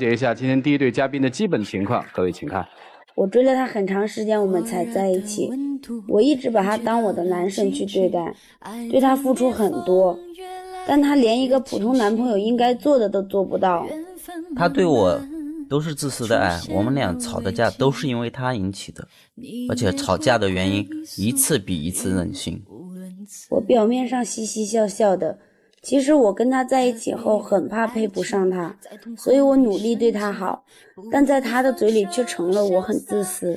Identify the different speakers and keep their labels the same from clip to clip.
Speaker 1: 解一下今天第一对嘉宾的基本情况，各位请看。
Speaker 2: 我追了他很长时间，我们才在一起。我一直把他当我的男神去对待，对他付出很多，但他连一个普通男朋友应该做的都做不到。
Speaker 3: 他对我都是自私的爱，我们俩吵的架都是因为他引起的，而且吵架的原因一次比一次任性。
Speaker 2: 我表面上嘻嘻笑笑的，其实我跟他在一起后很怕配不上他，所以我努力对他好，但在他的嘴里却成了我很自私。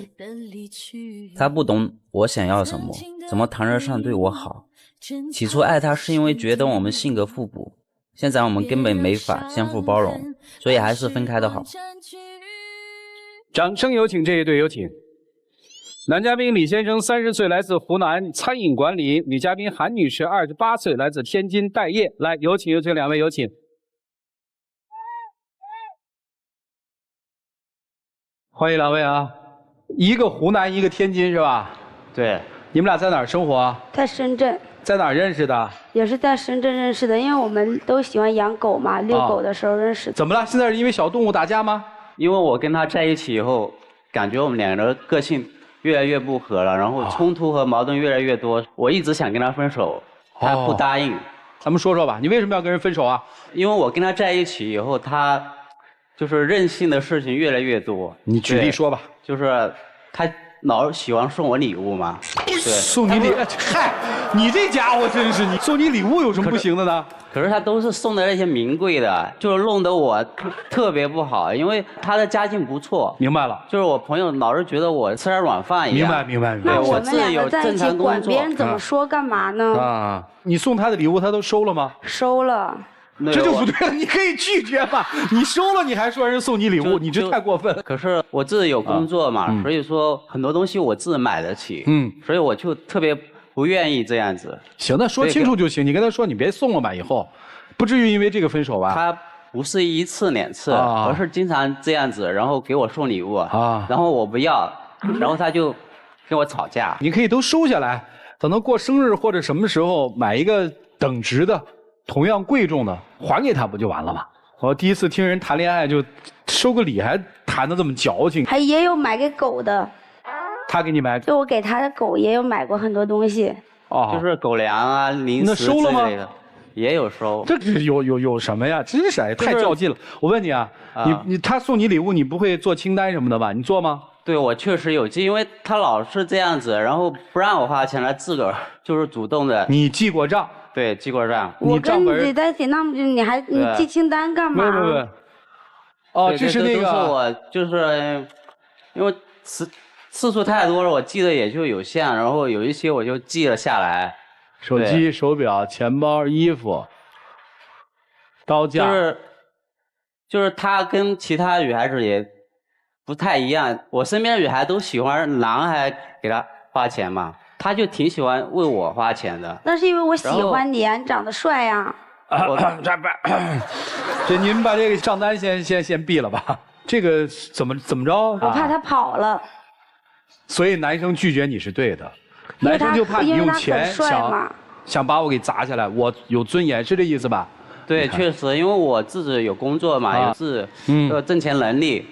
Speaker 3: 他不懂我想要什么，怎么谈得上对我好。起初爱他是因为觉得我们性格互补，现在我们根本没法相互包容，所以还是分开的好。
Speaker 1: 掌声有请这一对，有请。男嘉宾李先生30岁，来自湖南餐饮管理；女嘉宾韩女士28岁，来自天津待业。来，有请两位，有请。欢迎两位啊！一个湖南，一个天津，是吧？
Speaker 3: 对。
Speaker 1: 你们俩在哪儿生活啊？
Speaker 2: 在深圳。
Speaker 1: 在哪儿认识的？
Speaker 2: 也是在深圳认识的，因为我们都喜欢养狗嘛，遛狗的时候认识的。
Speaker 1: 怎么了？现在是因为小动物打架吗？
Speaker 3: 因为我跟他在一起以后，感觉我们两个人个性越来越不合了，然后冲突和矛盾越来越多。我一直想跟他分手，他不答应。
Speaker 1: 咱们说说吧，你为什么要跟人分手啊？
Speaker 3: 因为我跟他在一起以后，他就是任性的事情越来越多。
Speaker 1: 你举例说吧。
Speaker 3: 就是他老喜欢送我礼物嘛。对。
Speaker 1: 送你礼物？嗨，你这家伙真是，你送你礼物有什么不行的呢？
Speaker 3: 可是他都是送的那些名贵的，就是弄得我特别不好，因为他的家境不错。
Speaker 1: 明白了。就是
Speaker 3: 我朋友老是觉得我吃点软饭一样。
Speaker 1: 明白。
Speaker 2: 那我们两个在一起管别人怎么说干嘛呢？
Speaker 1: 啊，你送他的礼物他都收了吗？
Speaker 2: 收了。
Speaker 1: 这就不对了，你可以拒绝嘛。你收了，你还说人送你礼物，你这太过分了。
Speaker 3: 可是我自己有工作嘛，所以说很多东西我自己买得起。所以我就特别不愿意这样子。
Speaker 1: 行，那说清楚就行。你跟他说，你别送了吧，以后不至于因为这个分手吧？
Speaker 3: 他不是1次2次，而是经常这样子，然后给我送礼物然后我不要，然后他就跟我吵架。
Speaker 1: 你可以都收下来，等到过生日或者什么时候买一个等值的。同样贵重的还给他不就完了吗？我第一次听人谈恋爱就收个礼还谈得这么矫情。
Speaker 2: 还也有买给狗的。
Speaker 1: 他给你买？
Speaker 2: 就我给他的狗也有买过很多东西。
Speaker 3: 就是狗粮啊、零食之类的，也有收。
Speaker 1: 这是有什么呀？真是哎，太较劲了。我问你啊，他送你礼物，你不会做清单什么的吧？你做吗？
Speaker 3: 对，我确实有记，因为他老是这样子，然后不让我花钱，他自个儿就是主动的。
Speaker 1: 你记过账？
Speaker 3: 对，记过账。
Speaker 2: 我跟你在一起那么久，你记清单干嘛？
Speaker 1: 不。哦，这是那个。
Speaker 3: 都是我就是因为次数太多了，我记得也就有限，然后有一些我就记了下来。
Speaker 1: 手机、手表、钱包、衣服、刀架。
Speaker 3: 就是他跟其他女孩子也不太一样，我身边的女孩都喜欢男孩给她花钱嘛。他就挺喜欢为我花钱的，
Speaker 2: 那是因为我喜欢你啊，你长得帅呀。
Speaker 1: 这您把这个账单先毙了吧？这个怎么着？
Speaker 2: 我怕他跑了。
Speaker 1: 所以男生拒绝你是对的，男生就怕你用钱想把我给砸下来，我有尊严，是这意思吧？
Speaker 3: 对，确实，因为我自己有工作嘛，有自己挣钱能力，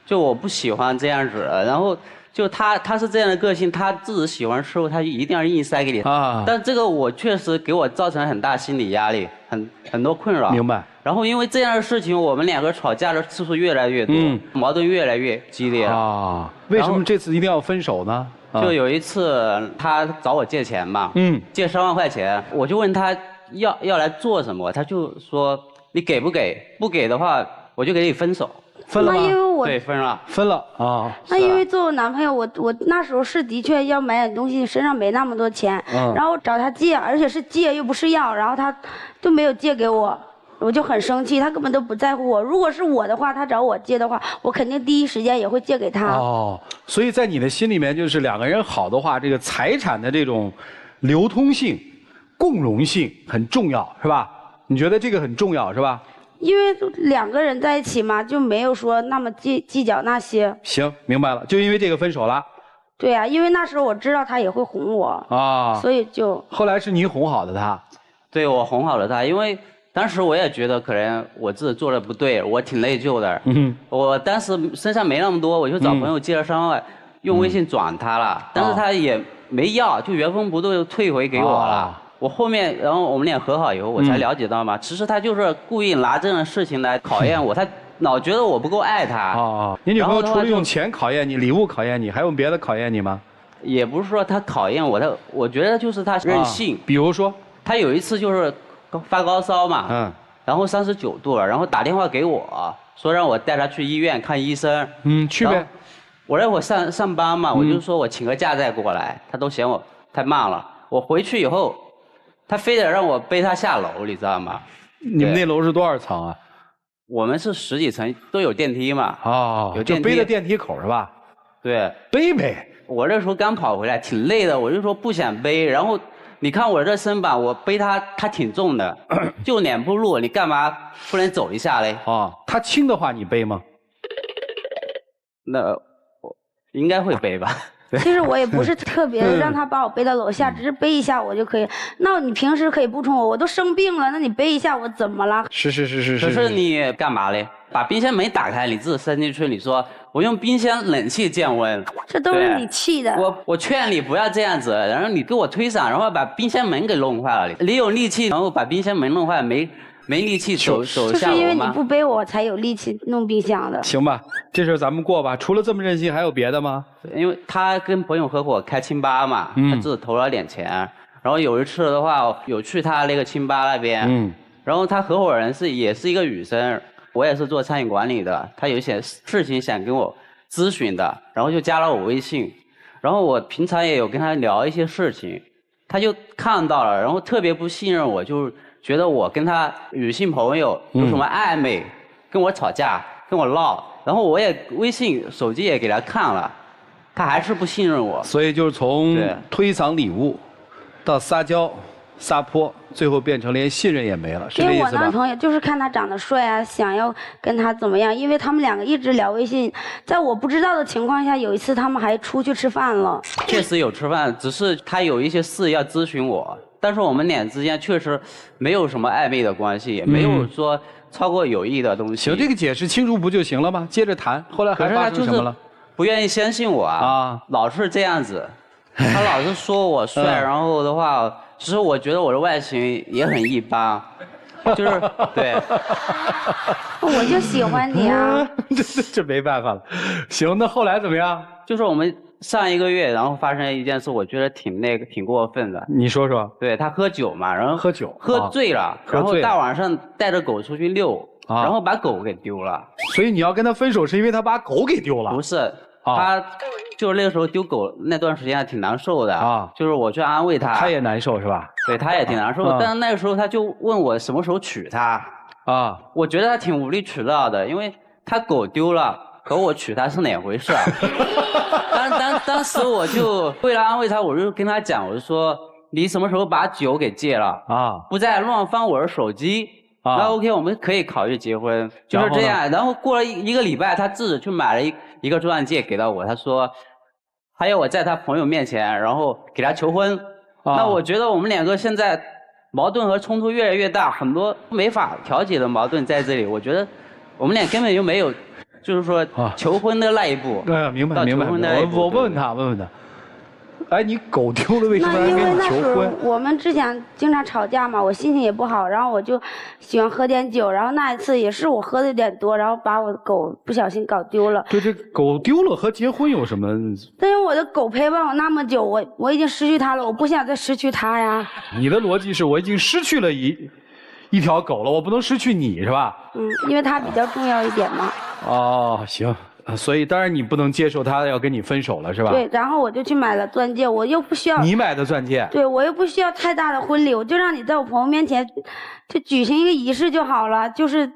Speaker 3: 就我不喜欢这样子，然后。就他是这样的个性，他自己喜欢吃，他就一定要硬塞给你但这个我确实给我造成很大心理压力，很多困扰。
Speaker 1: 明白。
Speaker 3: 然后因为这样的事情，我们两个吵架的次数越来越多，矛盾越来越激烈
Speaker 1: 为什么这次一定要分手呢？
Speaker 3: 就有一次他找我借钱嘛，借3万块钱，我就问他要来做什么，他就说你给不给？不给的话，我就给你分手。
Speaker 1: 分了吗？
Speaker 3: 对，分了
Speaker 1: 啊。
Speaker 2: 那因为作为男朋友，我那时候是的确要买点东西，身上没那么多钱，然后找他借，而且是借又不是要，然后他都没有借给我，我就很生气，他根本都不在乎我。如果是我的话，他找我借的话，我肯定第一时间也会借给他。
Speaker 1: 所以在你的心里面，就是两个人好的话，这个财产的这种流通性、共融性很重要，是吧？你觉得这个很重要，是吧？
Speaker 2: 因为两个人在一起嘛，就没有说那么计较那些。
Speaker 1: 行，明白了，就因为这个分手了。
Speaker 2: 对呀，因为那时候我知道他也会哄我所以就。
Speaker 1: 后来是你哄好的他。
Speaker 3: 对，我哄好了他，因为当时我也觉得可能我自己做的不对，我挺内疚的。我当时身上没那么多，我就找朋友借了3万块，用微信转他了，但是他也没要，就原封不动就退回给我了。我后面，然后我们俩和好以后，我才了解到嘛，其实他就是故意拿这种事情来考验我，他老觉得我不够爱他。
Speaker 1: 你女朋友除了用钱考验你，礼物考验你，还有别的考验你吗？
Speaker 3: 也不是说他考验我，我觉得就是他任性。
Speaker 1: 比如说，
Speaker 3: 他有一次就是发高烧嘛，然后39度了，然后打电话给我说让我带他去医院看医生。
Speaker 1: 去呗。
Speaker 3: 我那会上班嘛，我就说我请个假再过来，他都嫌我太慢了。我回去以后，他非得让我背他下楼，你知道吗？
Speaker 1: 你们那楼是多少层啊？
Speaker 3: 我们是10几层，都有电梯嘛。有
Speaker 1: 电梯，就背到电梯口是吧？
Speaker 3: 对，
Speaker 1: 背呗。
Speaker 3: 我那时候刚跑回来，挺累的，我就说不想背。然后你看我这身板，我背他挺重的，就2步路，你干嘛不能走一下嘞？
Speaker 1: 他轻的话你背吗？
Speaker 3: 那我应该会背吧。
Speaker 2: 其实我也不是特别让他把我背到楼下，只是背一下我就可以。那你平时可以不冲我都生病了，那你背一下我怎么了？
Speaker 1: 是。
Speaker 3: 可是你干嘛嘞？把冰箱门打开，你自己伸进去，你说我用冰箱冷气降温，
Speaker 2: 这都是你气的。
Speaker 3: 我劝你不要这样子，然后你给我推搡，然后把冰箱门给弄坏了。你有力气，然后把冰箱门弄坏，没力气走下楼吗？
Speaker 2: 就是因为你不背我才有力气弄冰箱的。
Speaker 1: 行吧，这事咱们过吧。除了这么任性，还有别的吗？
Speaker 3: 因为他跟朋友合伙开清吧嘛，他自己投了点钱，然后有一次的话有去他那个清吧那边，然后他合伙人也是一个女生，我也是做餐饮管理的，他有一些事情想跟我咨询的，然后就加了我微信，然后我平常也有跟他聊一些事情，他就看到了，然后特别不信任我，就觉得我跟他女性朋友有什么暧昧，跟我吵架，跟我闹，然后我也微信手机也给他看了，他还是不信任我。
Speaker 1: 所以就是从推搡礼物到撒娇撒泼，最后变成连信任也没了，是这意思吧？
Speaker 2: 因为我男朋友就是看他长得帅啊，想要跟他怎么样，因为他们2个一直聊微信，在我不知道的情况下，有一次他们还出去吃饭了。
Speaker 3: 确实有吃饭，只是他有一些事要咨询我，但是我们俩之间确实没有什么暧昧的关系，也没有说超过友谊的东西。
Speaker 1: 行，这个解释清楚不就行了吗？接着谈，后来还发生什么了？
Speaker 3: 不愿意相信我老是这样子，他老是说我帅，然后的话，其实我觉得我的外形也很一般，就是对。
Speaker 2: 我就喜欢你啊！
Speaker 1: 这没办法了。行，那后来怎么样？
Speaker 3: 就是我们上1个月，然后发生一件事，我觉得挺过分的。
Speaker 1: 你说说。
Speaker 3: 对，他喝酒嘛，然后喝醉了，然后大晚上带着狗出去遛，然后把狗给丢了。
Speaker 1: 所以你要跟他分手，是因为他把狗给丢了？
Speaker 3: 不是，他就是那个时候丢狗那段时间还挺难受的就是我去安慰他，
Speaker 1: 他也难受是吧？
Speaker 3: 对，他也挺难受，但是那个时候他就问我什么时候娶她我觉得他挺无理取闹的，因为他狗丢了和我娶她是两回事当时我就为了安慰他，我就跟他讲，我就说你什么时候把酒给戒了不再乱翻我的手机那 OK， 我们可以考虑结婚，就是这样。然后过了1个礼拜，他自己去买了一个钻戒给到我，他说还有我在他朋友面前，然后给他求婚。那我觉得我们2个现在矛盾和冲突越来越大，很多没法调解的矛盾在这里。我觉得我们俩根本就没有，就是说求婚的那一步。
Speaker 1: 明白。我问他。哎，你狗丢了，为什么还跟你求婚？
Speaker 2: 我们之前经常吵架嘛，我心情也不好，然后我就喜欢喝点酒，然后那一次也是我喝的有点多，然后把我的狗不小心搞丢了。
Speaker 1: 对，这狗丢了和结婚有什么？
Speaker 2: 但是我的狗陪伴我那么久，我已经失去它了，我不想再失去它呀。
Speaker 1: 你的逻辑是我已经失去了一条狗了，我不能失去你是吧？
Speaker 2: 因为它比较重要一点嘛。
Speaker 1: 行。所以当然你不能接受他要跟你分手了是吧？
Speaker 2: 对，然后我就去买了钻戒，我又不需要。
Speaker 1: 你买的钻戒？
Speaker 2: 对，我又不需要太大的婚礼，我就让你在我朋友面前就举行一个仪式就好了，就是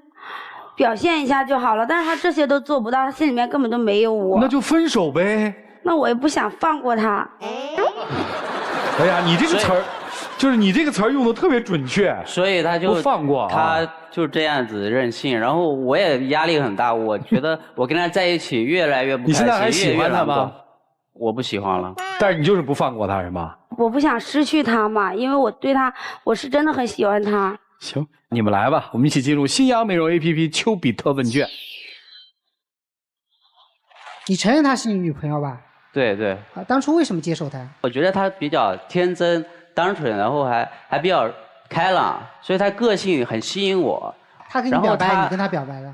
Speaker 2: 表现一下就好了。但是他这些都做不到，他心里面根本都没有我。
Speaker 1: 那就分手呗。
Speaker 2: 那我也不想放过他。
Speaker 1: 哎呀，你这个词儿。就是你这个词儿用的特别准确，
Speaker 3: 所以他就
Speaker 1: 不放过
Speaker 3: 他就这样子任性，然后我也压力很大，我觉得我跟他在一起越来越不开心。
Speaker 1: 你现在还喜欢他吗？
Speaker 3: 我不喜欢了。
Speaker 1: 但是你就是不放过他是吗？
Speaker 2: 我不想失去他嘛，因为我对他我是真的很喜欢他。
Speaker 1: 行，你们来吧，我们一起进入新阳美容 APP 丘比特问卷。
Speaker 4: 你承认她是你女朋友吧？
Speaker 3: 对对。
Speaker 4: 啊，当初为什么接受她？
Speaker 3: 我觉得她比较天真、单纯，然后还比较开朗，所以她个性很吸引我。
Speaker 4: 她跟你表白，你跟她表白了？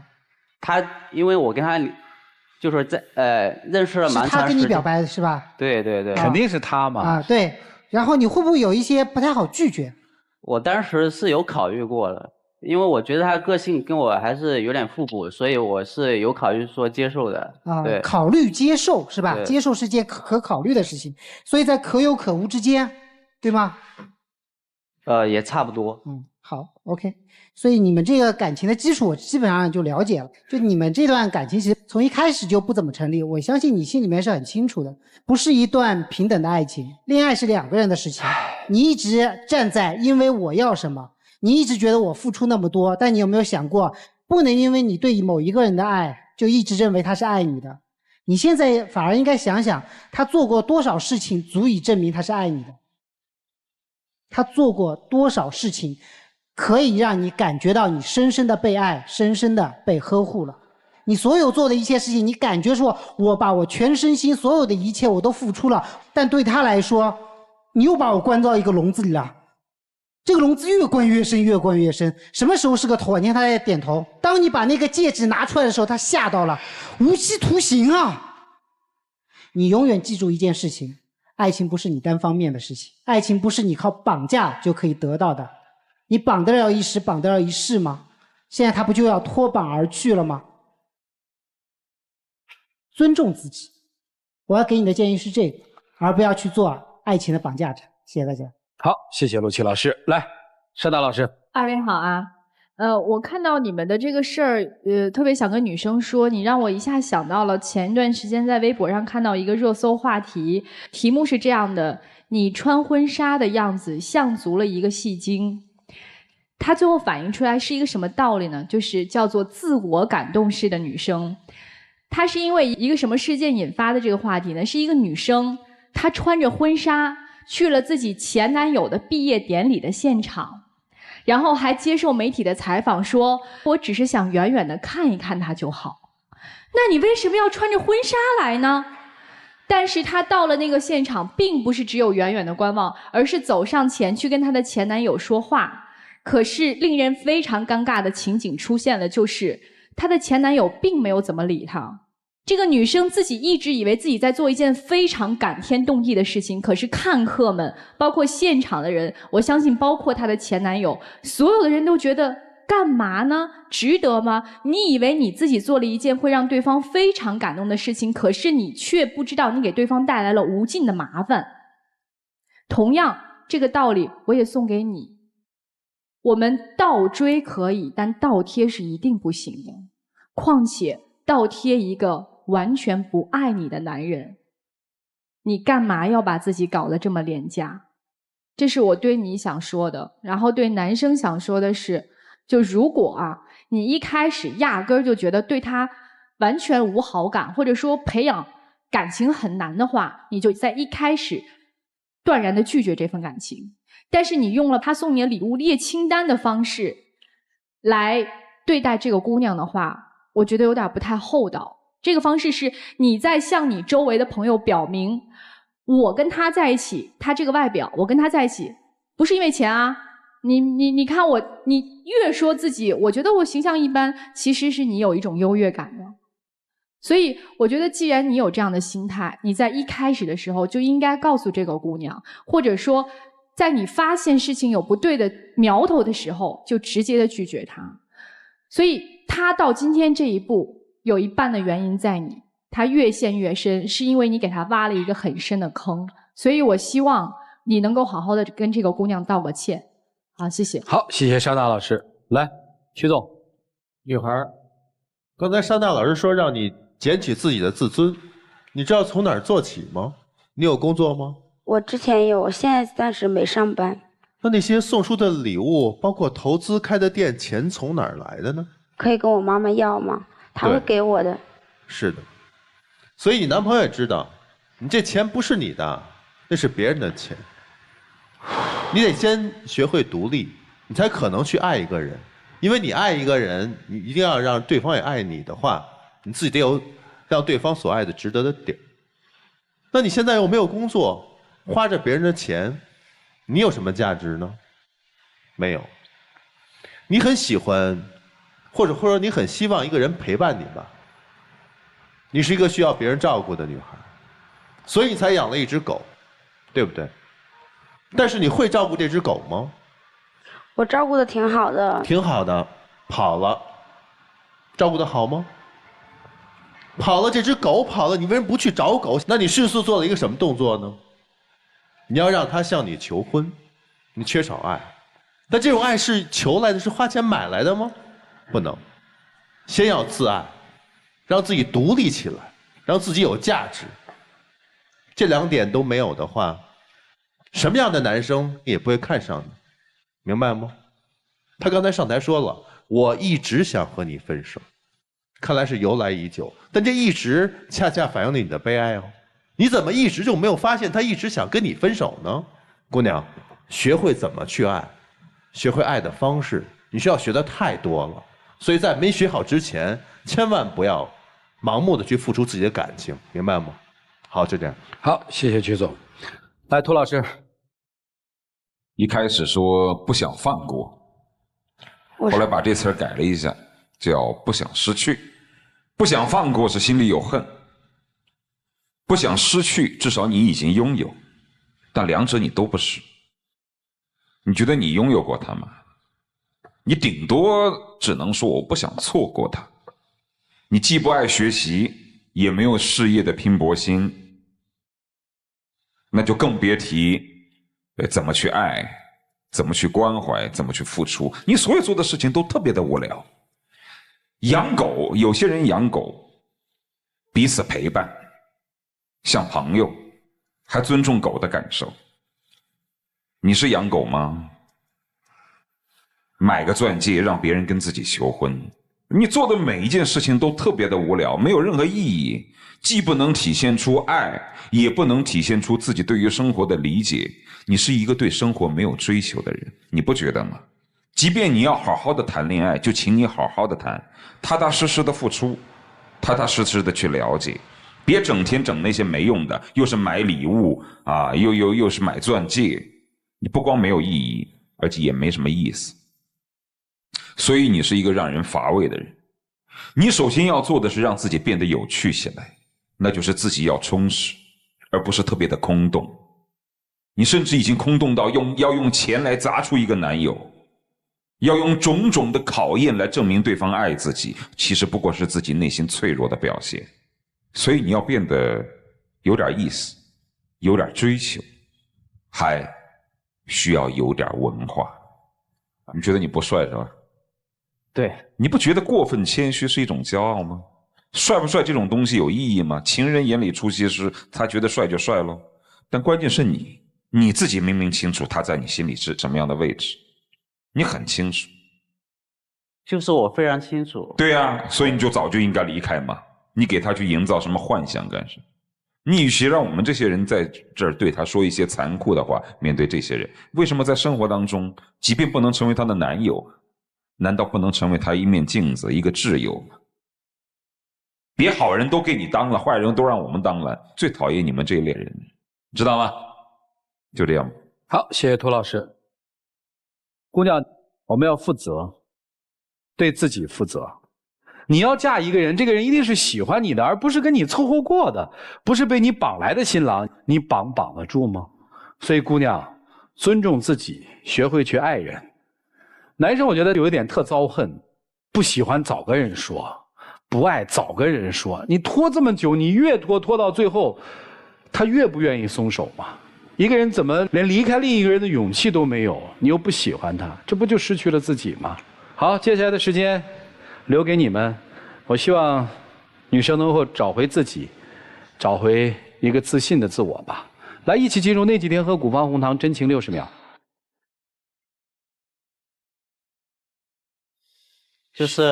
Speaker 3: 她因为我跟她就是在认识了蛮长时间。是她
Speaker 4: 跟你表白的是吧？
Speaker 3: 对对对。
Speaker 1: 肯定是她嘛。
Speaker 4: 啊，对。然后你会不会有一些不太好拒绝？
Speaker 3: 我当时是有考虑过的。因为我觉得他个性跟我还是有点互补，所以我是有考虑说接受的。
Speaker 4: 啊，
Speaker 3: 对，
Speaker 4: 考虑接受是吧？接受是件可考虑的事情，所以在可有可无之间，对吗？
Speaker 3: 也差不多。
Speaker 4: 好 ，OK。所以你们这个感情的基础我基本上就了解了。就你们这段感情其实从一开始就不怎么成立，我相信你心里面是很清楚的，不是一段平等的爱情，恋爱是2个人的事情。你一直站在因为我要什么。你一直觉得我付出那么多，但你有没有想过，不能因为你对某一个人的爱，就一直认为他是爱你的？你现在反而应该想想，他做过多少事情足以证明他是爱你的？他做过多少事情，可以让你感觉到你深深的被爱，深深的被呵护了？你所有做的一切事情，你感觉说，我把我全身心所有的一切我都付出了，但对他来说，你又把我关到一个笼子里了。这个笼子越关越深，越关越深。什么时候是个头？你看他在点头。当你把那个戒指拿出来的时候，他吓到了，无期徒刑啊！你永远记住一件事情：爱情不是你单方面的事情，爱情不是你靠绑架就可以得到的。你绑得了一时，绑得了一世吗？现在他不就要脱绑而去了吗？尊重自己，我要给你的建议是这个，而不要去做爱情的绑架者。谢谢大家。
Speaker 1: 好，谢谢陆琪老师。来，邵大老师。
Speaker 5: 二位好啊，我看到你们的这个事儿，特别想跟女生说，你让我一下想到了前一段时间在微博上看到一个热搜话题，题目是这样的：你穿婚纱的样子像足了一个戏精。它最后反映出来是一个什么道理呢？就是叫做自我感动式的女生。它是因为一个什么事件引发的这个话题呢？是一个女生，她穿着婚纱去了自己前男友的毕业典礼的现场，然后还接受媒体的采访说，我只是想远远的看一看他就好。那你为什么要穿着婚纱来呢？但是她到了那个现场，并不是只有远远的观望，而是走上前去跟她的前男友说话。可是令人非常尴尬的情景出现了，就是她的前男友并没有怎么理她。这个女生自己一直以为自己在做一件非常感天动地的事情，可是看客们，包括现场的人，我相信包括她的前男友，所有的人都觉得干嘛呢？值得吗？你以为你自己做了一件会让对方非常感动的事情，可是你却不知道你给对方带来了无尽的麻烦。同样，这个道理我也送给你。我们倒追可以，但倒贴是一定不行的。况且倒贴一个完全不爱你的男人，你干嘛要把自己搞得这么廉价？这是我对你想说的。然后对男生想说的是，就如果你一开始压根儿就觉得对他完全无好感，或者说培养感情很难的话，你就在一开始断然的拒绝这份感情。但是你用了他送你的礼物列清单的方式来对待这个姑娘的话，我觉得有点不太厚道。这个方式是你在向你周围的朋友表明，我跟他在一起，他这个外表，我跟他在一起不是因为钱啊。你看我，你越说自己我觉得我形象一般，其实是你有一种优越感的。所以我觉得既然你有这样的心态，你在一开始的时候就应该告诉这个姑娘，或者说在你发现事情有不对的苗头的时候就直接的拒绝她。所以她到今天这一步有一半的原因在你，她越陷越深是因为你给她挖了一个很深的坑。所以我希望你能够好好的跟这个姑娘道个歉。好，谢谢。
Speaker 1: 好，谢谢邵大老师。来，徐总。
Speaker 6: 女孩，刚才邵大老师说让你捡起自己的自尊，你知道从哪儿做起吗？你有工作吗？
Speaker 2: 我之前有，我现在暂时没上班。
Speaker 6: 那些送出的礼物，包括投资开的店，钱从哪儿来的呢？
Speaker 2: 可以跟我妈妈要吗？她会给我的。
Speaker 6: 是的，所以你男朋友也知道，你这钱不是你的，那是别人的钱。你得先学会独立，你才可能去爱一个人。因为你爱一个人，你一定要让对方也爱你的话，你自己得有让对方所爱的值得的点。那你现在又没有工作，花着别人的钱，你有什么价值呢？没有。你很喜欢，或者说你很希望一个人陪伴你吧。你是一个需要别人照顾的女孩，所以你才养了一只狗，对不对？但是你会照顾这只狗吗？
Speaker 2: 我照顾的挺好的。
Speaker 6: 挺好的，跑了，照顾的好吗？跑了，这只狗跑了，你为什么不去找狗？那你迅速做了一个什么动作呢？你要让他向你求婚，你缺少爱。那这种爱是求来的，是花钱买来的吗？不能，先要自爱，让自己独立起来，让自己有价值。这2点都没有的话，什么样的男生也不会看上你，明白吗？他刚才上台说了，我一直想和你分手，看来是由来已久，但这一直恰恰反映了你的悲哀哦。你怎么一直就没有发现他一直想跟你分手呢？姑娘，学会怎么去爱，学会爱的方式，你需要学的太多了，所以在没学好之前，千万不要盲目的去付出自己的感情，明白吗？好，就这样。
Speaker 1: 好，谢谢曲总。来，涂老师。
Speaker 7: 一开始说不想放过，后来把这词儿改了一下，叫不想失去。不想放过是心里有恨，不想失去至少你已经拥有，但两者你都不是。你觉得你拥有过它吗？你顶多只能说我不想错过它。你既不爱学习，也没有事业的拼搏心，那就更别提怎么去爱，怎么去关怀，怎么去付出。你所有做的事情都特别的无聊。养狗，有些人养狗彼此陪伴，像朋友，还尊重狗的感受。你是养狗吗？买个钻戒让别人跟自己求婚，你做的每一件事情都特别的无聊，没有任何意义，既不能体现出爱，也不能体现出自己对于生活的理解。你是一个对生活没有追求的人，你不觉得吗？即便你要好好的谈恋爱，就请你好好的谈，踏踏实实的付出，踏踏实实的去了解，别整天整那些没用的，又是买礼物啊，又是买钻戒，你不光没有意义，而且也没什么意思。所以你是一个让人乏味的人。你首先要做的是让自己变得有趣起来，那就是自己要充实，而不是特别的空洞。你甚至已经空洞到要用钱来砸出一个男友，要用种种的考验来证明对方爱自己，其实不过是自己内心脆弱的表现。所以你要变得有点意思，有点追求，还需要有点文化。你觉得你不帅是吧？
Speaker 1: 对，
Speaker 7: 你不觉得过分谦虚是一种骄傲吗？帅不帅这种东西有意义吗？情人眼里出西施，他觉得帅就帅咯。但关键是你自己明明清楚他在你心里是什么样的位置，你很清楚。
Speaker 3: 就是我非常清楚。
Speaker 7: 对啊，所以你就早就应该离开嘛。你给他去营造什么幻想干什么？你与其让我们这些人在这儿对他说一些残酷的话，面对这些人，为什么在生活当中，即便不能成为他的男友，难道不能成为他一面镜子，一个挚友吗？别好人都给你当了，坏人都让我们当了，最讨厌你们这一类人，知道吗？就这样。
Speaker 1: 好，谢谢涂老师。姑娘，我们要负责，对自己负责。你要嫁一个人，这个人一定是喜欢你的，而不是跟你凑合过的，不是被你绑来的新郎，你绑得住吗？所以姑娘，尊重自己，学会去爱人。男生我觉得有一点特遭恨，不喜欢早跟人说，不爱早跟人说。你拖这么久，你越拖到最后，他越不愿意松手嘛。一个人怎么连离开另一个人的勇气都没有？你又不喜欢他，这不就失去了自己吗？好，接下来的时间留给你们，我希望女生能够找回自己，找回一个自信的自我吧。来，一起进入那几天喝古方红糖真情60秒。
Speaker 3: 就是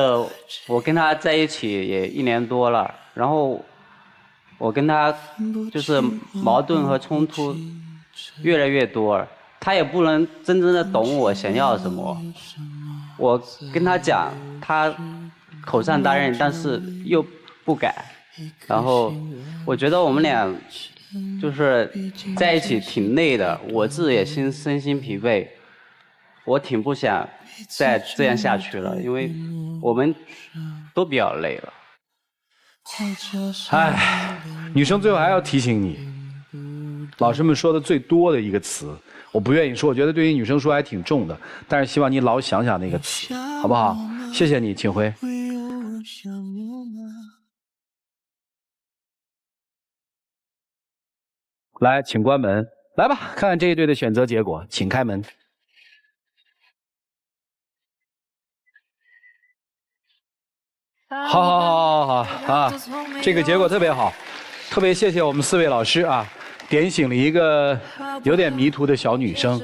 Speaker 3: 我跟他在一起也1年多了，然后我跟他就是矛盾和冲突越来越多，他也不能真正的懂我想要什么。我跟他讲，他口上答应，但是又不改。然后我觉得我们俩就是在一起挺累的，我自己也身心疲惫，我挺不想再这样下去了，因为我们都比较累了。
Speaker 1: 唉，女生最后还要提醒你，老师们说的最多的一个词，我不愿意说，我觉得对于女生说还挺重的，但是希望你老想想那个词，好不好？谢谢你，请回。来，请关门。来吧，看看这一对的选择结果，请开门。好啊！这个结果特别好，特别谢谢我们4位老师啊，点醒了一个有点迷途的小女生，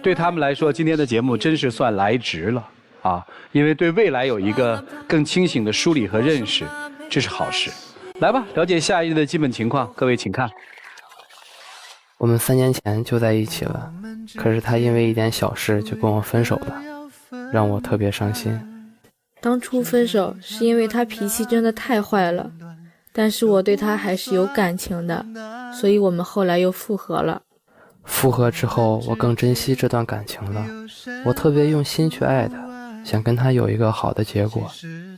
Speaker 1: 对他们来说，今天的节目真是算来值了啊，因为对未来有一个更清醒的梳理和认识，这是好事。来吧，了解下一对的基本情况，各位请看。
Speaker 8: 我们3年前就在一起了，可是他因为一点小事就跟我分手了，让我特别伤心。
Speaker 9: 当初分手是因为他脾气真的太坏了，但是我对他还是有感情的，所以我们后来又复合了。
Speaker 8: 复合之后，我更珍惜这段感情了，我特别用心去爱他，想跟他有一个好的结果。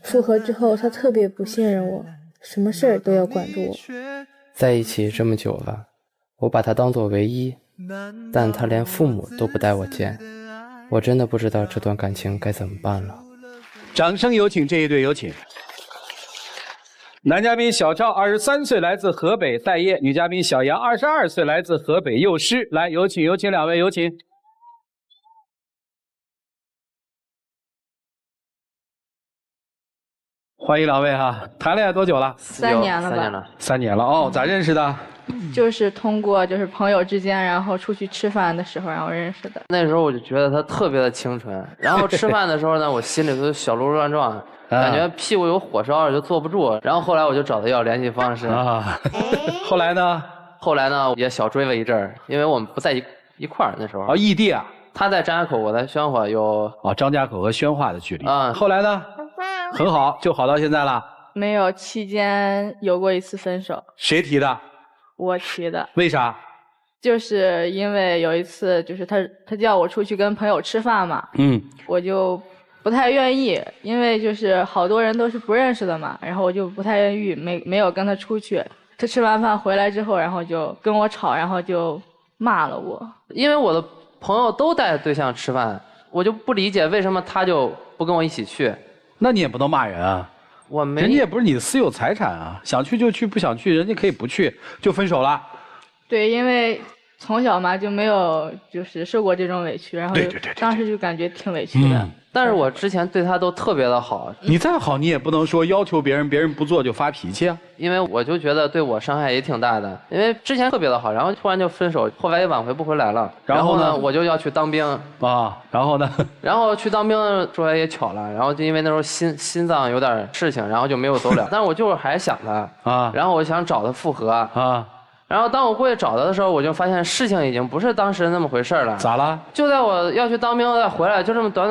Speaker 9: 复合之后，他特别不信任我，什么事儿都要管住我。
Speaker 8: 在一起这么久了，我把他当作唯一，但他连父母都不带我见，我真的不知道这段感情该怎么办了。
Speaker 1: 掌声有请这一对，有请。男嘉宾小赵23岁，来自河北待业；女嘉宾小杨22岁，来自河北幼师。来，有请2位，有请。欢迎2位哈，谈恋爱多久了
Speaker 5: ？3年了吧
Speaker 1: ？3年了哦，咋认识的？
Speaker 5: 就是通过朋友之间，然后出去吃饭的时候，然后认识的。
Speaker 8: 那时候我就觉得他特别的清纯，然后吃饭的时候呢，我心里头小鹿乱撞，感觉屁股有火烧就坐不住。然后后来我就找他要联系方式
Speaker 1: 啊。后来呢？
Speaker 8: 后来呢也小追了一阵儿，因为我们不在一块儿那时候。
Speaker 1: 哦，异地啊？
Speaker 8: 他在张家口，我在宣化，有
Speaker 1: 张家口和宣化的距离
Speaker 8: 啊。
Speaker 1: 后来呢？很好，就好到现在了。
Speaker 5: 没有，期间有过一次分手。
Speaker 1: 谁提的？
Speaker 5: 我提的。
Speaker 1: 为啥？
Speaker 5: 就是因为有一次，就是他叫我出去跟朋友吃饭嘛，我就不太愿意，因为就是好多人都是不认识的嘛，然后我就不太愿意，没有跟他出去。他吃完饭回来之后，然后就跟我吵，然后就骂了我。
Speaker 8: 因为我的朋友都带对象吃饭，我就不理解为什么他就不跟我一起去。
Speaker 1: 那你也不能骂人啊。
Speaker 8: 我没，
Speaker 1: 人家也不是你的私有财产啊，想去就去，不想去人家可以不去，就分手了。
Speaker 5: 对，因为从小嘛就没有就是受过这种委屈，然后当时就感觉挺委屈的。
Speaker 8: 但是我之前对他都特别的好。
Speaker 1: 你再好，你也不能说要求别人不做就发脾气啊。
Speaker 8: 因为我就觉得对我伤害也挺大的，因为之前特别的好，然后突然就分手，后来也挽回不回来了。然后呢，我就要去当兵
Speaker 1: 啊。然后呢？
Speaker 8: 然后去当兵说来也巧了，然后就因为那时候心脏有点事情，然后就没有走了。但是我就是还想他啊，然后我想找他复合啊。然后当我过去找他的时候，我就发现事情已经不是当时那么回事了。
Speaker 1: 咋了？
Speaker 8: 就在我要去当兵再回来，就这么短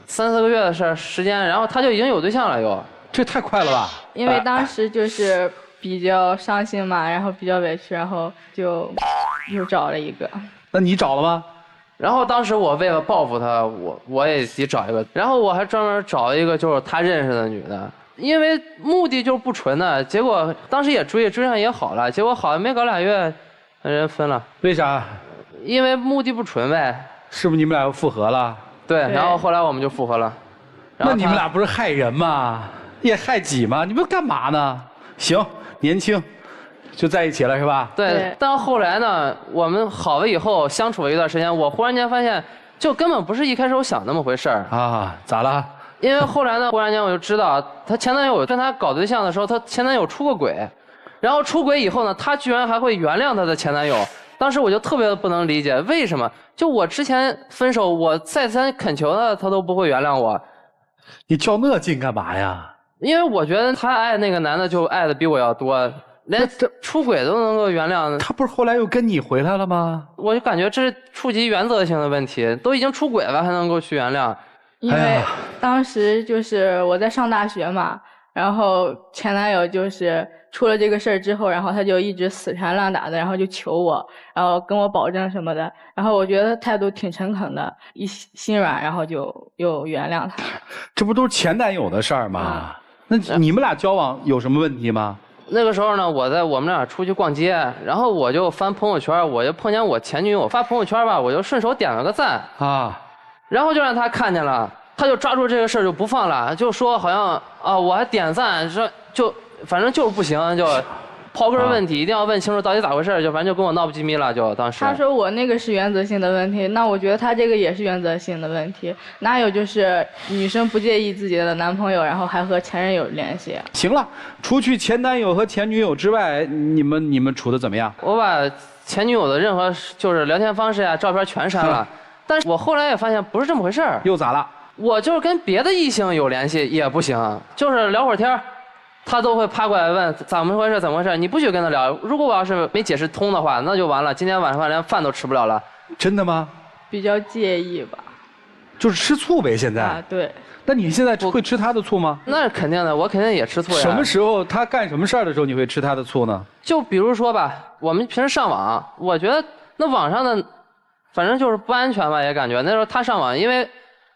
Speaker 8: 3-4个月的时间，然后他就已经有对象了又。
Speaker 1: 这太快了吧！
Speaker 5: 因为当时就是比较伤心嘛，然后比较委屈，然后就又找了一个。
Speaker 1: 那你找了吗？
Speaker 8: 然后当时我为了报复他，我也得找一个，然后我还专门找一个就是他认识的女的。因为目的就是不纯的，结果当时也追上也好了，结果好像没搞2月，人分了。
Speaker 1: 为啥？
Speaker 8: 因为目的不纯呗。
Speaker 1: 是不是你们俩又复合了？
Speaker 8: 对，然后后来我们就复合了。
Speaker 1: 那你们俩不是害人吗？也害己吗？你们干嘛呢？行，年轻，就在一起了是吧？
Speaker 8: 对。但后来呢，我们好了以后相处了一段时间，我忽然间发现，就根本不是一开始我想那么回事儿
Speaker 1: 啊。咋了？
Speaker 8: 因为后来呢，忽然间我就知道，她前男友跟她搞对象的时候，她前男友出过轨，然后出轨以后呢，她居然还会原谅她的前男友。当时我就特别不能理解，为什么？就我之前分手，我再三恳求她都不会原谅我。
Speaker 1: 你较那劲干嘛呀？
Speaker 8: 因为我觉得她爱那个男的就爱的比我要多。连出轨都能够原谅。
Speaker 1: 他不是后来又跟你回来了吗？
Speaker 8: 我就感觉这是触及原则性的问题，都已经出轨了还能够去原谅。
Speaker 10: 因为当时就是我在上大学嘛，然后前男友就是出了这个事儿之后，然后他就一直死缠烂打的，然后就求我，然后跟我保证什么的，然后我觉得他态度挺诚恳的，一心软，然后就又原谅他。
Speaker 1: 这不都是前男友的事儿吗？那你们俩交往有什么问题吗？
Speaker 8: 那个时候呢，我们俩出去逛街，然后我就翻朋友圈，我就碰见我前女友发朋友圈吧，我就顺手点了个赞啊，然后就让他看见了，他就抓住这个事儿就不放了，就说好像啊我还点赞，说就反正就是不行，就刨根问底，一定要问清楚到底咋回事，就反正就跟我闹不机密了，就当时。
Speaker 10: 他说我那个是原则性的问题，那我觉得他这个也是原则性的问题，哪有就是女生不介意自己的男朋友，然后还和前任有联系？
Speaker 1: 行了，除去前男友和前女友之外，你们处的怎么样？
Speaker 8: 我把前女友的任何就是聊天方式呀、照片全删了，但是我后来也发现不是这么回事儿。
Speaker 1: 又咋了？
Speaker 8: 我就是跟别的异性有联系也不行，就是聊会儿天儿。他都会趴过来问怎么回事，怎么回事？你不许跟他聊。如果我要是没解释通的话，那就完了。今天晚上连饭都吃不了了。
Speaker 1: 真的吗？
Speaker 10: 比较介意吧。
Speaker 1: 就是吃醋呗，现在。
Speaker 10: 啊，对。
Speaker 1: 那你现在会吃他的醋吗？
Speaker 8: 那是肯定的，我肯定也吃醋呀。
Speaker 1: 什么时候他干什么事儿的时候你会吃他的醋呢？
Speaker 8: 就比如说吧，我们平时上网，我觉得那网上的，反正就是不安全吧，也感觉那时候他上网，因为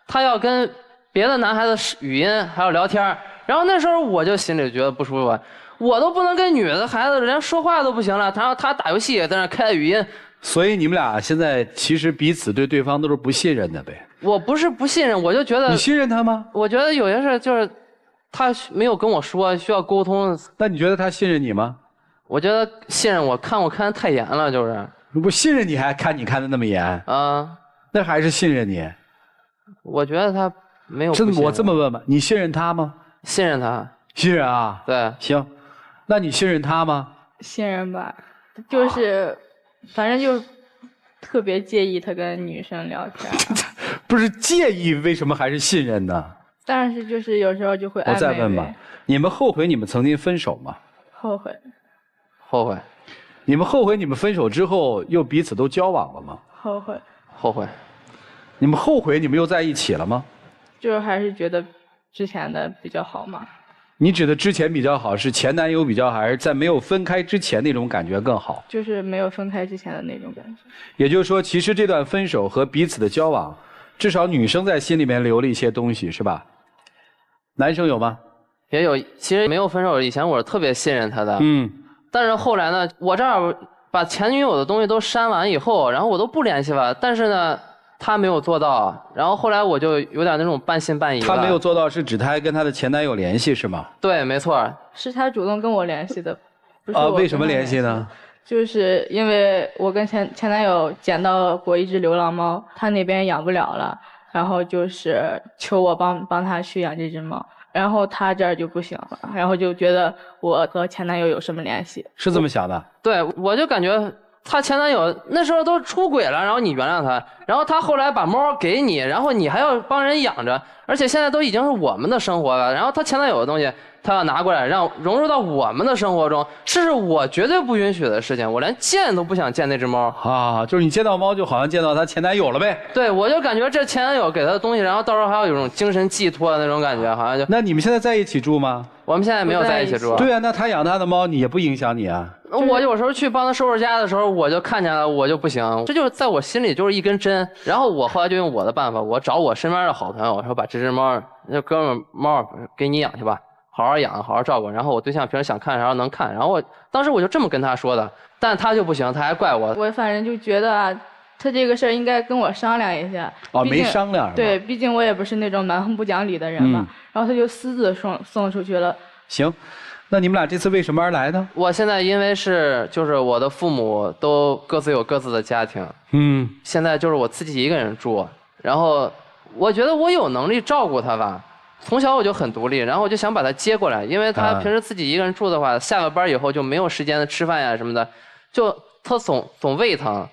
Speaker 8: 他要跟别的男孩子语音还有聊天。然后那时候我就心里觉得不舒服，我都不能跟女的孩子连说话都不行了，然后他打游戏也在那开语音。
Speaker 1: 所以你们俩现在其实彼此对对方都是不信任的呗？
Speaker 8: 我不是不信任，我就觉得。
Speaker 1: 你信任他吗？
Speaker 8: 我觉得有些事就是他没有跟我说，需要沟通。
Speaker 1: 那你觉得他信任你吗？
Speaker 8: 我觉得信任我看得太严了，就是。
Speaker 1: 不信任你还看你看得那么严啊？那还是信任你？
Speaker 8: 我觉得他没有不信任。
Speaker 1: 我这么问吧，你信任他吗？
Speaker 8: 信任他，
Speaker 1: 信任啊，
Speaker 8: 对，
Speaker 1: 行，那你信任他吗？
Speaker 10: 信任吧，就是反正就特别介意他跟女生聊天。
Speaker 1: 不是介意，为什么还是信任呢？
Speaker 10: 但是就是有时候就会暧昧。
Speaker 1: 我再问吧，你们后悔你们曾经分手吗？
Speaker 10: 后悔。
Speaker 8: 后悔。
Speaker 1: 你们后悔你们分手之后又彼此都交往了吗？
Speaker 10: 后悔。
Speaker 8: 后悔。
Speaker 1: 你们后悔你们又在一起了吗？
Speaker 10: 就是还是觉得之前的比较好嘛。
Speaker 1: 你指的之前比较好是前男友比较好，还是在没有分开之前那种感觉更好？
Speaker 10: 就是没有分开之前的那种感觉。
Speaker 1: 也就是说，其实这段分手和彼此的交往，至少女生在心里面留了一些东西，是吧？男生有吗？
Speaker 8: 也有。其实没有分手以前，我是特别信任他的。但是后来呢，我这儿把前女友的东西都删完以后，然后我都不联系了。但是呢，他没有做到，然后后来我就有点那种半信半疑了。
Speaker 1: 他没有做到是指他还跟他的前男友联系是吗？
Speaker 8: 对，没错。
Speaker 10: 是他主动跟我联系的，不是我跟他联系的。
Speaker 1: 为什么联系呢？
Speaker 10: 就是因为我跟前男友捡到过一只流浪猫，他那边养不了了，然后就是求我帮他去养这只猫，然后他这儿就不行了，然后就觉得我和前男友有什么联系。
Speaker 1: 是这么想的？
Speaker 8: 对，我就感觉他前男友那时候都出轨了，然后你原谅他，然后他后来把猫给你，然后你还要帮人养着，而且现在都已经是我们的生活了，然后他前男友的东西他要拿过来让融入到我们的生活中，这是我绝对不允许的事情，我连见都不想见那只猫
Speaker 1: 啊！就是你见到猫就好像见到他前男友了呗？
Speaker 8: 对，我就感觉这前男友给他的东西，然后到时候还要有种精神寄托的那种感觉，好像就。
Speaker 1: 那你们现在在一起住吗？
Speaker 8: 我们现在没有在一起住。
Speaker 1: 对啊，那他养他的猫，你也不影响你啊。
Speaker 8: 我有时候去帮他收拾家的时候，我就看见了，我就不行，这就是在我心里就是一根针。然后我后来就用我的办法，我找我身边的好朋友，我说把这只猫，那哥们猫给你养去吧，好好养，好好照顾。然后我对象平时想看，然后能看。然后当时我就这么跟他说的，但他就不行，他还怪我。
Speaker 10: 我反正就觉得啊，他这个事儿应该跟我商量一下。
Speaker 1: 哦，没商量。
Speaker 10: 对，毕竟我也不是那种蛮横不讲理的人嘛。然后他就私自送出去了。
Speaker 1: 行。那你们俩这次为什么而来呢？
Speaker 8: 我现在因为就是我的父母都各自有各自的家庭，现在就是我自己一个人住，然后我觉得我有能力照顾他吧，从小我就很独立，然后我就想把他接过来，因为他平时自己一个人住的话，下了班以后就没有时间吃饭呀什么的，就他总胃疼，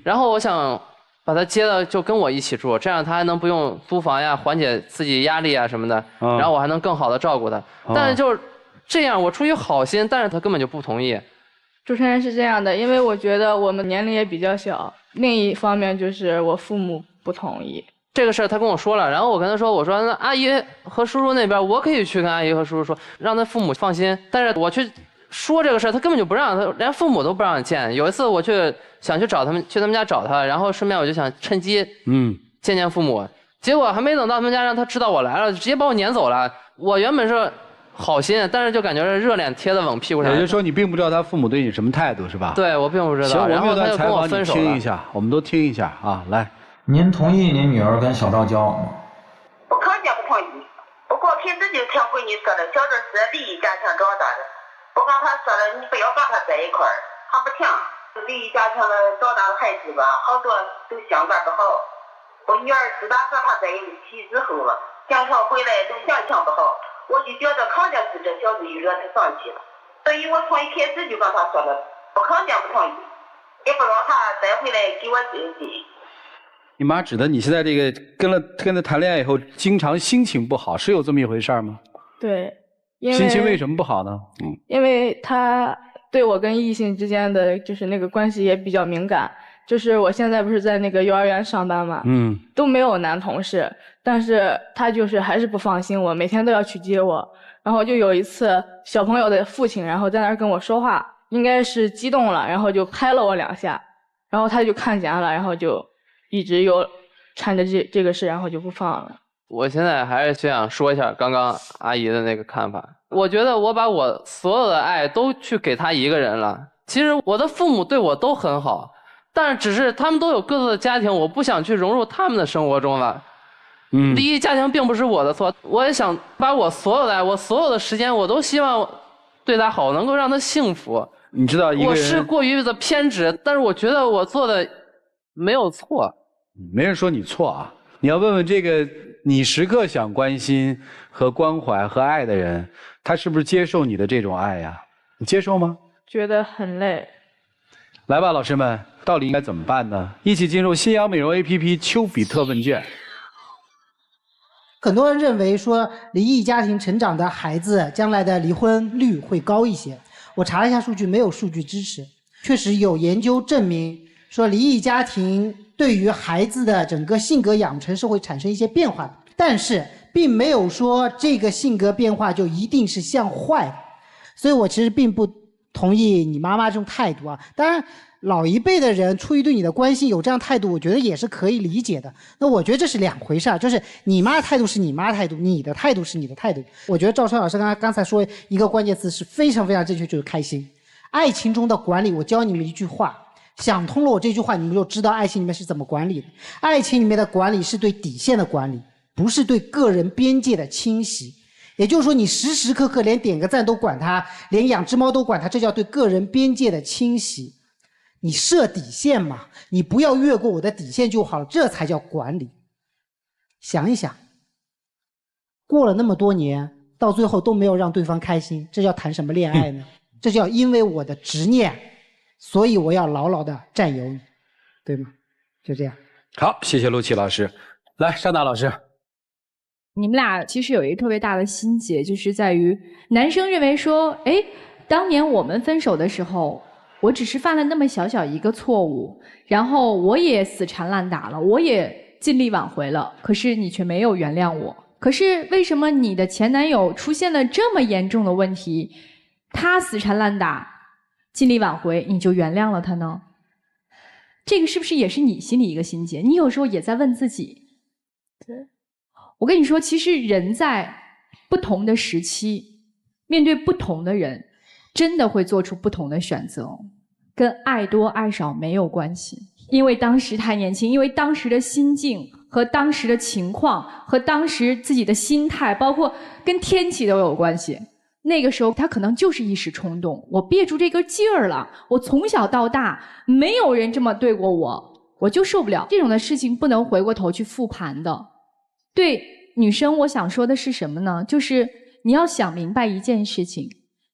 Speaker 8: 然后我想把他接到就跟我一起住，这样他还能不用租房呀，缓解自己压力啊什么的，然后我还能更好的照顾他，但是就是这样我出于好心，但是他根本就不同意。
Speaker 10: 主持人是这样的，因为我觉得我们年龄也比较小，另一方面就是我父母不同意。
Speaker 8: 这个事儿他跟我说了，然后我跟他说，我说那阿姨和叔叔那边我可以去跟阿姨和叔叔说，让他父母放心。但是我去说这个事儿，他根本就不让，他连父母都不让见。有一次我想去找他们，去他们家找他，然后顺便我就想趁机见见父母，结果还没等到他们家让他知道我来了，直接把我撵走了。我原本是好心，但是就感觉是热脸贴在冷屁股上。
Speaker 1: 也就是说，你并不知道他父母对你什么态度，是吧？
Speaker 8: 对，我并不知道。
Speaker 1: 行，
Speaker 8: 然后他就跟我
Speaker 1: 我们有段采访你听一下，我们都听一下啊，来。
Speaker 11: 您同意您女儿跟小赵交往吗？
Speaker 12: 我肯定不同意。不过平时就听闺女说的，小赵是离异家庭长大的。我跟他说了，你不要跟他在一块儿，他不听。离异家庭的长大的孩子吧，好多都相伴不好。我女儿自打和他在一起之后了，经常回来都相情不好，我就觉得肯定是这小子又惹他生气了。所以我从一开始就跟他说了，我肯定不同意，也不让他再回来给我经济。
Speaker 1: 你妈指的你现在这个跟他谈恋爱以后，经常心情不好，是有这么一回事吗？
Speaker 10: 对，
Speaker 1: 心情为什么不好呢？
Speaker 10: 因为他对我跟异性之间的就是那个关系也比较敏感。就是我现在不是在那个幼儿园上班嘛，都没有男同事，但是他就是还是不放心我，每天都要去接我。然后就有一次，小朋友的父亲然后在那儿跟我说话，应该是激动了，然后就拍了我2下，然后他就看见了，然后就一直又缠着这个事，然后就不放了。
Speaker 8: 我现在还是想说一下刚刚阿姨的那个看法。我觉得我把我所有的爱都去给她一个人了。其实我的父母对我都很好，但是只是他们都有各自的家庭，我不想去融入他们的生活中了。离异家庭并不是我的错，我也想把我所有的爱，我所有的时间，我都希望对他好，能够让他幸福。
Speaker 1: 你知道一个人，
Speaker 8: 我是过于的偏执，但是我觉得我做的没有错。
Speaker 1: 没人说你错啊，你要问问这个你时刻想关心和关怀和爱的人，他是不是接受你的这种爱呀？你接受吗？
Speaker 10: 觉得很累。
Speaker 1: 来吧，老师们，到底应该怎么办呢？一起进入新阳美容 APP 丘比特问卷。
Speaker 4: 很多人认为说离异家庭成长的孩子将来的离婚率会高一些。我查了一下数据，没有数据支持。确实有研究证明说离异家庭对于孩子的整个性格养成是会产生一些变化的，但是并没有说这个性格变化就一定是向坏的。所以我其实并不同意你妈妈这种态度啊。当然老一辈的人出于对你的关心有这样态度，我觉得也是可以理解的。那我觉得这是两回事儿，就是你妈的态度是你妈态度，你的态度是你的态度。我觉得赵川老师刚才说一个关键词是非常非常正确，就是开心。爱情中的管理，我教你们一句话，想通了我这句话，你们就知道爱情里面是怎么管理的。爱情里面的管理是对底线的管理，不是对个人边界的侵袭。也就是说，你时时刻刻连点个赞都管他，连养只猫都管他，这叫对个人边界的侵袭。你设底线嘛，你不要越过我的底线就好了，这才叫管理。想一想，过了那么多年，到最后都没有让对方开心，这叫谈什么恋爱呢？这叫因为我的执念，所以我要牢牢的占有你，对吗？就这样。
Speaker 1: 好，谢谢陆琪老师。来，尚达老师。
Speaker 5: 你们俩其实有一个特别大的心结，就是在于男生认为说，哎，当年我们分手的时候，我只是犯了那么小小一个错误，然后我也死缠烂打了，我也尽力挽回了，可是你却没有原谅我。可是为什么你的前男友出现了这么严重的问题，他死缠烂打，尽力挽回，你就原谅了他呢？这个是不是也是你心里一个心结？你有时候也在问自己。对。我跟你说，其实人在不同的时期，面对不同的人，真的会做出不同的选择，跟爱多爱少没有关系。因为当时太年轻，因为当时的心境和当时的情况和当时自己的心态，包括跟天气都有关系。那个时候他可能就是一时冲动，我憋住这根劲儿了，我从小到大没有人这么对过我，我就受不了。这种的事情不能回过头去复盘的。对女生我想说的是什么呢？就是你要想明白一件事情，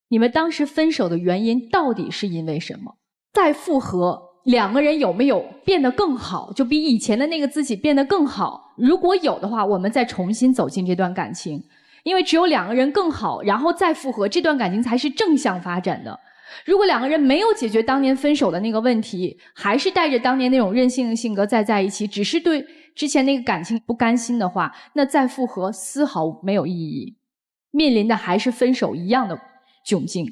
Speaker 5: 你们当时分手的原因到底是因为什么？再复合，两个人有没有变得更好，就比以前的那个自己变得更好？如果有的话，我们再重新走进这段感情。因为只有两个人更好，然后再复合，这段感情才是正向发展的。如果两个人没有解决当年分手的那个问题，还是带着当年那种任性的性格再在一起，只是对之前那个感情不甘心的话，那再复合丝毫没有意义，面临的还是分手一样的窘境。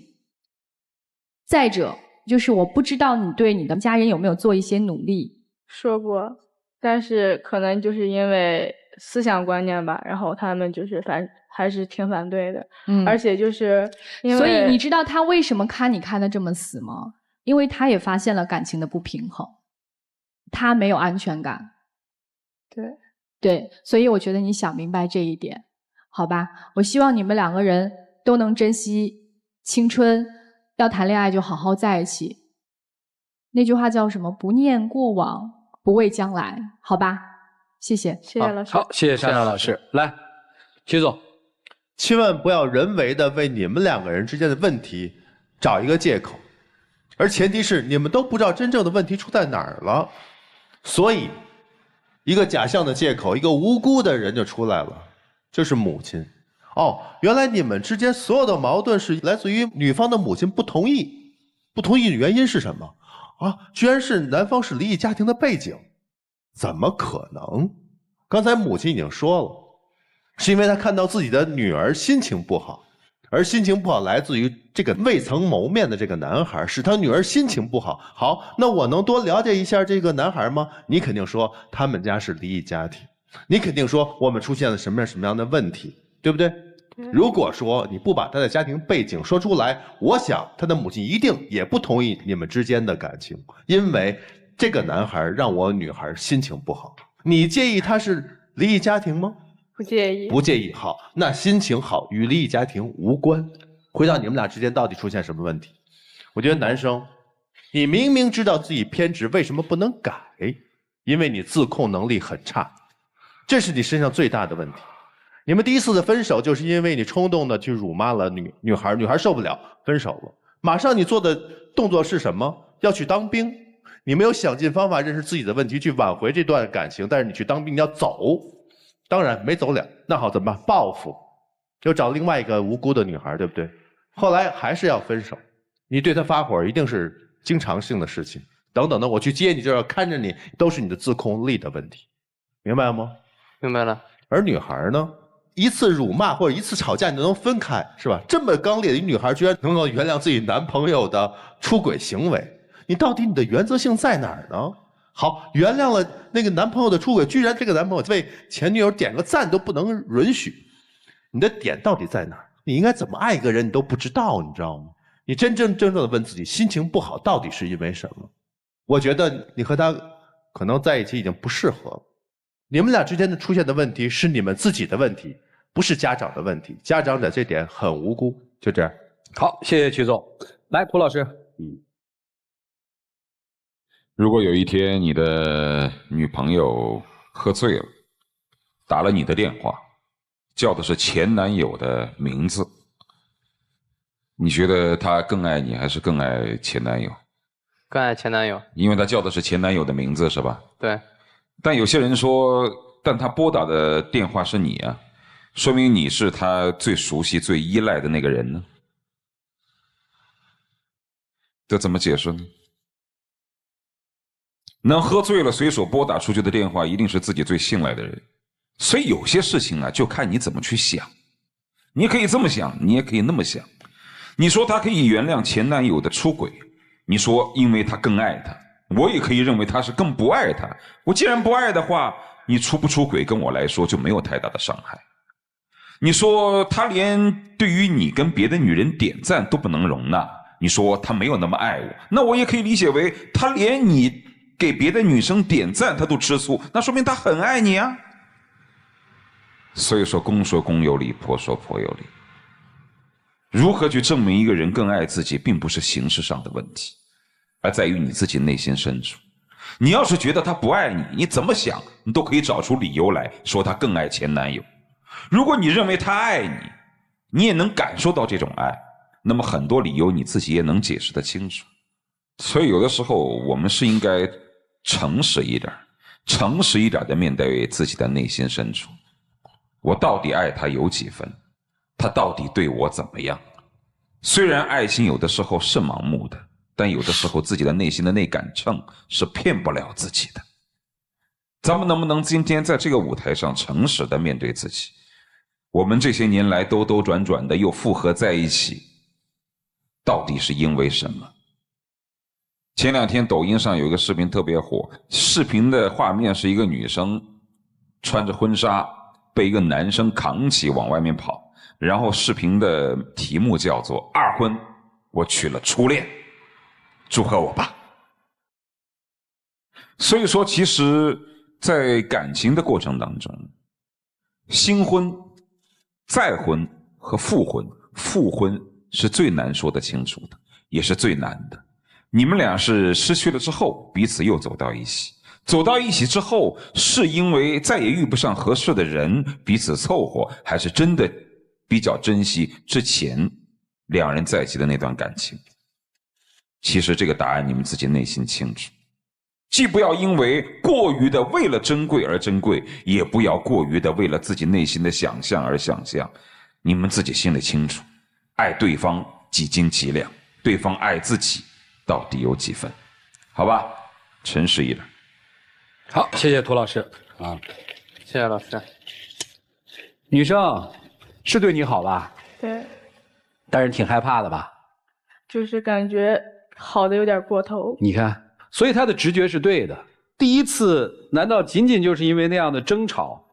Speaker 5: 再者，就是我不知道你对你的家人有没有做一些努力。
Speaker 10: 说过，但是可能就是因为思想观念吧，然后他们就是还是挺反对的。而且就是因为，
Speaker 5: 所以你知道他为什么看你看得这么死吗？因为他也发现了感情的不平衡，他没有安全感。对，所以我觉得你想明白这一点，好吧？我希望你们两个人都能珍惜青春，要谈恋爱就好好在一起。那句话叫什么？不念过往，不畏将来，好吧？谢谢，
Speaker 10: 谢谢老师。
Speaker 1: 好，谢谢珊珊老师。来，徐总，
Speaker 6: 千万不要人为的为你们两个人之间的问题找一个借口，而前提是你们都不知道真正的问题出在哪儿了，所以一个假象的借口，一个无辜的人就出来了，就是母亲。哦，原来你们之间所有的矛盾是来自于女方的母亲不同意，不同意的原因是什么？啊，居然是男方是离异家庭的背景，怎么可能？刚才母亲已经说了，是因为她看到自己的女儿心情不好，而心情不好来自于这个未曾谋面的这个男孩，使他女儿心情不好。好，那我能多了解一下这个男孩吗？你肯定说他们家是离异家庭，你肯定说我们出现了什么样的问题，对不对？如果说你不把他的家庭背景说出来，我想他的母亲一定也不同意你们之间的感情，因为这个男孩让我女孩心情不好。你介意他是离异家庭吗？
Speaker 10: 不介意。
Speaker 6: 不介意。好，那心情好与离异家庭无关。回到你们俩之间到底出现什么问题？我觉得男生，你明明知道自己偏执，为什么不能改？因为你自控能力很差，这是你身上最大的问题。你们第一次的分手就是因为你冲动的去辱骂了女孩，女孩受不了分手了。马上你做的动作是什么？要去当兵。你没有想尽方法认识自己的问题去挽回这段感情，但是你去当兵你要走，当然没走了。那好，怎么办？报复，又找另外一个无辜的女孩，对不对？后来还是要分手，你对她发火一定是经常性的事情。等等的，我去接你就要看着你，都是你的自控力的问题，明白吗？
Speaker 8: 明白了。
Speaker 6: 而女孩呢？一次辱骂或者一次吵架你都能分开，是吧？这么刚烈的一女孩居然能够原谅自己男朋友的出轨行为，你到底你的原则性在哪儿呢？好，原谅了那个男朋友的出轨，居然这个男朋友为前女友点个赞都不能允许，你的点到底在哪儿？你应该怎么爱一个人你都不知道，你知道吗？你真正的问自己，心情不好到底是因为什么？我觉得你和他可能在一起已经不适合了。你们俩之间的出现的问题是你们自己的问题，不是家长的问题。家长在这点很无辜，就这样。
Speaker 1: 好，谢谢曲总。来，蒲老师。
Speaker 7: 如果有一天你的女朋友喝醉了，打了你的电话，叫的是前男友的名字，你觉得她更爱你还是更爱前男友？
Speaker 8: 更爱前男友。
Speaker 7: 因为她叫的是前男友的名字，是吧？
Speaker 8: 对。
Speaker 7: 但有些人说，但他拨打的电话是你啊，说明你是他最熟悉、最依赖的那个人呢。这怎么解释呢？能喝醉了随手拨打出去的电话，一定是自己最信赖的人。所以有些事情啊，就看你怎么去想。你可以这么想，你也可以那么想。你说他可以原谅前男友的出轨，你说因为他更爱他。我也可以认为他是更不爱他。我既然不爱的话，你出不出轨跟我来说就没有太大的伤害。你说他连对于你跟别的女人点赞都不能容纳，你说他没有那么爱我，那我也可以理解为他连你给别的女生点赞他都吃醋，那说明他很爱你啊。所以说公说公有理，婆说婆有理。如何去证明一个人更爱自己，并不是形式上的问题，而在于你自己内心深处。你要是觉得他不爱你，你怎么想你都可以找出理由来说他更爱前男友。如果你认为他爱你，你也能感受到这种爱，那么很多理由你自己也能解释得清楚。所以有的时候我们是应该诚实一点，诚实一点的面对自己的内心深处。我到底爱他有几分？他到底对我怎么样？虽然爱情有的时候是盲目的，但有的时候自己的内心的那杆秤是骗不了自己的。咱们能不能今天在这个舞台上诚实的面对自己？我们这些年来兜兜转转的又复合在一起，到底是因为什么？前两天抖音上有一个视频特别火，视频的画面是一个女生穿着婚纱被一个男生扛起往外面跑，然后视频的题目叫做二婚我娶了初恋，祝贺我吧。所以说其实在感情的过程当中，新婚、再婚和复婚，复婚是最难说得清楚的，也是最难的。你们俩是失去了之后彼此又走到一起，走到一起之后是因为再也遇不上合适的人彼此凑合，还是真的比较珍惜之前两人在一起的那段感情？其实这个答案你们自己内心清楚。既不要因为过于的为了珍贵而珍贵，也不要过于的为了自己内心的想象而想象。你们自己心里清楚，爱对方几斤几两，对方爱自己到底有几分？好吧，诚实一点。
Speaker 1: 好，谢谢涂老师啊，
Speaker 8: 谢谢老师。
Speaker 1: 女生是对你好吧？
Speaker 10: 对，
Speaker 1: 但是挺害怕的吧？
Speaker 10: 就是感觉好的有点过头。
Speaker 1: 你看。所以他的直觉是对的。第一次难道仅仅就是因为那样的争吵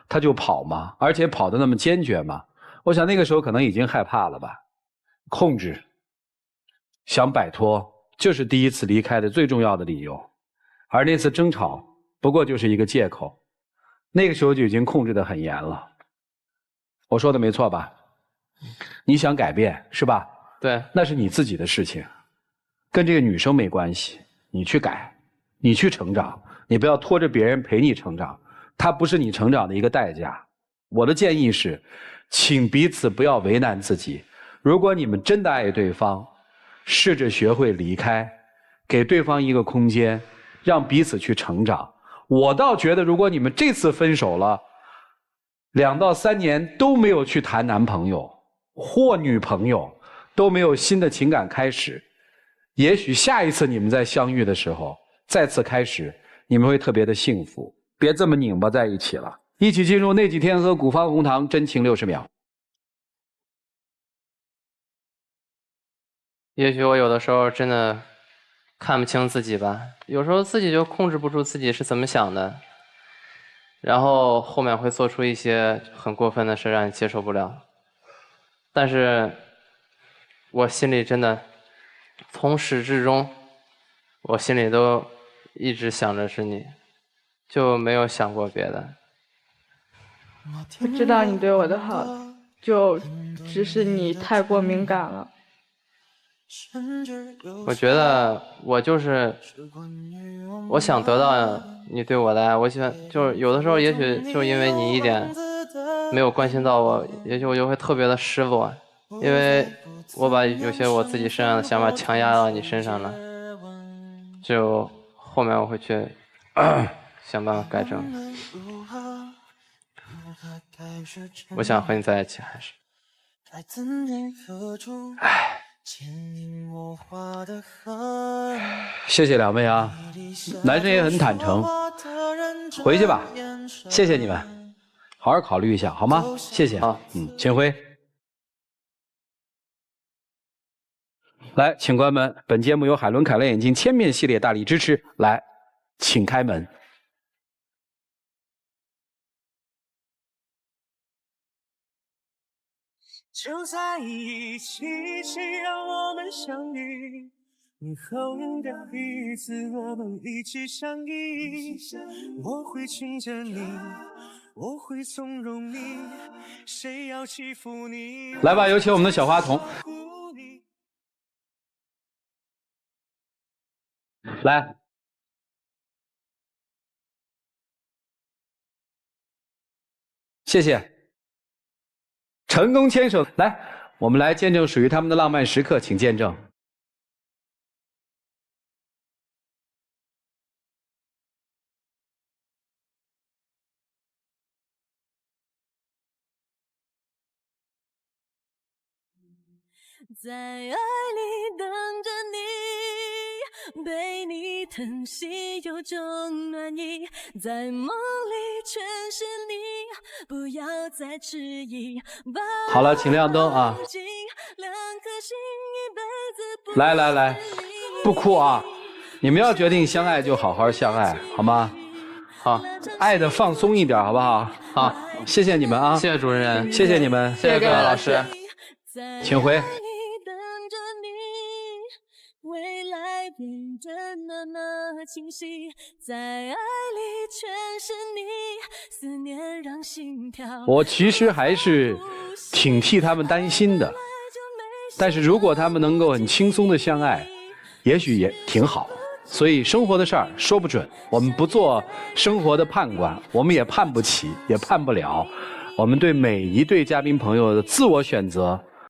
Speaker 1: 他就跑吗？而且跑得那么坚决吗？我想那个时候可能已经害怕了吧，控制，想摆脱，就是第一次离开的最重要的理由。而那次争吵不过就是一个借口，那个时候就已经控制得很严了。我说的没错吧？你想改变是吧？
Speaker 8: 对，
Speaker 1: 那是你自己的事情，跟这个女生没关系。你去改，你去成长，你不要拖着别人陪你成长，它不是你成长的一个代价。我的建议是，请彼此不要为难自己。如果你们真的爱对方，试着学会离开，给对方一个空间，让彼此去成长。我倒觉得，如果你们这次分手了，2到3年都没有去谈男朋友或女朋友，都没有新的情感开始，也许下一次你们在相遇的时候再次开始，你们会特别的幸福。别这么拧巴在一起了。一起进入那几天和古方红糖真情60秒。
Speaker 8: 也许我有的时候真的看不清自己吧，有时候自己就控制不住自己是怎么想的，然后后面会做出一些很过分的事让你接受不了。但是我心里真的从始至终，我心里都一直想着是你，就没有想过别的。
Speaker 10: 我知道你对我的好，就只是你太过敏感了。
Speaker 8: 我觉得我就是我想得到你对我的爱，我喜欢就是有的时候也许就因为你一点没有关心到我，也许我就会特别的失落，因为我把有些我自己身上的想法强压到你身上了，就后面我会去想办法改正。我想和你在一起，还是
Speaker 1: 谢谢2位啊，男生也很坦诚，回去吧，谢谢你们，好好考虑一下好吗？谢谢啊，请回。来，请关门。本节目由海伦凯勒眼镜千面系列大力支持。来，请开门。
Speaker 13: 就在一起，请让我们相遇。你后面的日子，我们一起相依。我会亲着你，我会纵容你，谁要欺负你？
Speaker 1: 来吧，有请我们的小花童。来，谢谢。成功牵手，来，我们来见证属于他们的浪漫时刻，请见证。
Speaker 13: 在爱里等着你，被你疼惜有种暖意，在梦里全是你，不要再迟疑。
Speaker 1: 好了，请亮灯啊！来来来，不哭啊！你们要决定相爱就好好相爱，好吗？
Speaker 8: 好，
Speaker 1: 爱的放松一点，好不好？
Speaker 8: 好，
Speaker 1: 谢谢你们啊！
Speaker 8: 谢谢主持人，
Speaker 1: 谢谢你们，
Speaker 8: 谢谢各位老师，
Speaker 1: 请回。
Speaker 13: 未来变得那么清晰，在爱里全是你，思念让心跳。
Speaker 1: 我其实还是挺替他们担心的，但是如果他们能够很轻松的相爱，也许也挺好。所以生活的事儿说不准，我们不做生活的判官，我们也判不起，也判不了。我们对每一对嘉宾朋友的自我选择